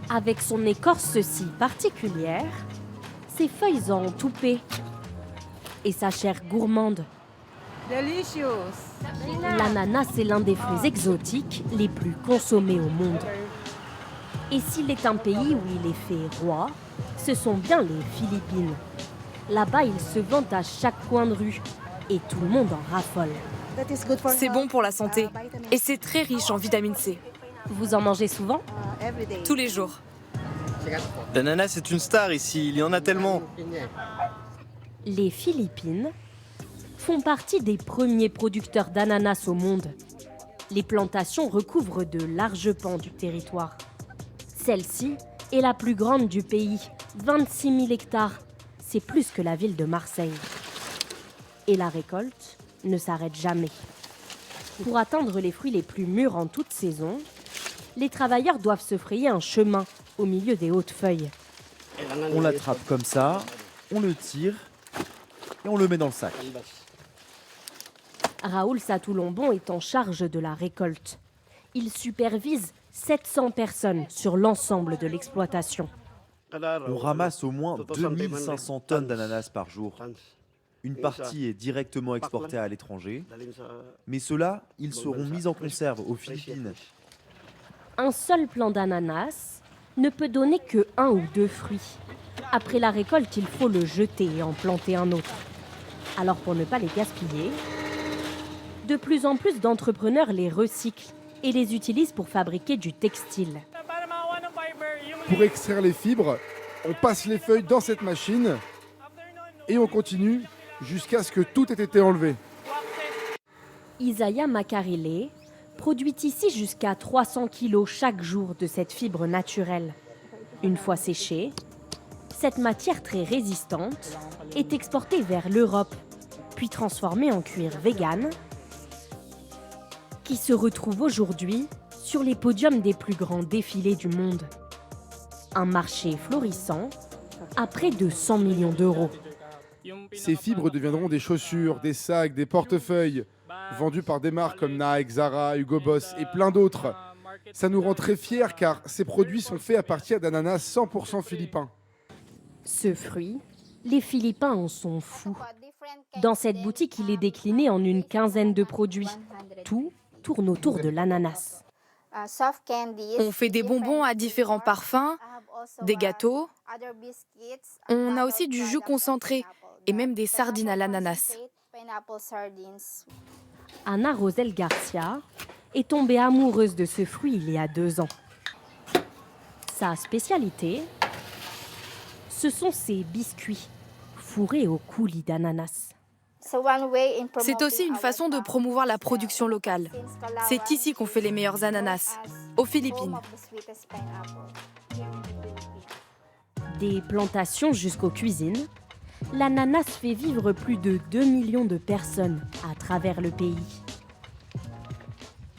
Avec son écorce si particulière, ses feuilles en toupet et sa chair gourmande. L'ananas est l'un des fruits exotiques les plus consommés au monde. Et s'il est un pays où il est fait roi, ce sont bien les Philippines. Là-bas, il se vend à chaque coin de rue et tout le monde en raffole. C'est bon pour la santé et c'est très riche en vitamine C. Vous en mangez souvent? Tous les jours. L'ananas est une star ici, il y en a tellement. Les Philippines font partie des premiers producteurs d'ananas au monde. Les plantations recouvrent de larges pans du territoire. Celle-ci est la plus grande du pays, 26 000 hectares. C'est plus que la ville de Marseille. Et la récolte ne s'arrête jamais. Pour atteindre les fruits les plus mûrs en toute saison, les travailleurs doivent se frayer un chemin au milieu des hautes feuilles. On l'attrape comme ça, on le tire et on le met dans le sac. Raoul Satoulumbon est en charge de la récolte. Il supervise 700 personnes sur l'ensemble de l'exploitation. On ramasse au moins 2500 tonnes d'ananas par jour. Une partie est directement exportée à l'étranger, mais ceux-là, ils seront mis en conserve aux Philippines. Un seul plant d'ananas ne peut donner que 1 ou 2 fruits. Après la récolte, il faut le jeter et en planter un autre. Alors pour ne pas les gaspiller, de plus en plus d'entrepreneurs les recyclent et les utilisent pour fabriquer du textile. Pour extraire les fibres, on passe les feuilles dans cette machine et on continue jusqu'à ce que tout ait été enlevé. Isaiah Makarile produit ici jusqu'à 300 kilos chaque jour de cette fibre naturelle. Une fois séchée, cette matière très résistante est exportée vers l'Europe, puis transformée en cuir vegan, qui se retrouve aujourd'hui sur les podiums des plus grands défilés du monde. Un marché florissant à près de 100 millions d'euros. Ces fibres deviendront des chaussures, des sacs, des portefeuilles, vendus par des marques comme Nike, Zara, Hugo Boss et plein d'autres. Ça nous rend très fiers car ces produits sont faits à partir d'ananas 100% philippins. Ce fruit, les Philippins en sont fous. Dans cette boutique, il est décliné en une quinzaine de produits. Tout tourne autour de l'ananas. On fait des bonbons à différents parfums, des gâteaux. On a aussi du jus concentré et même des sardines à l'ananas. Ana Rosel Garcia est tombée amoureuse de ce fruit il y a 2 ans. Sa spécialité, ce sont ses biscuits fourrés au coulis d'ananas. C'est aussi une façon de promouvoir la production locale. C'est ici qu'on fait les meilleurs ananas, aux Philippines. Des plantations jusqu'aux cuisines, l'ananas fait vivre plus de 2 millions de personnes à travers le pays.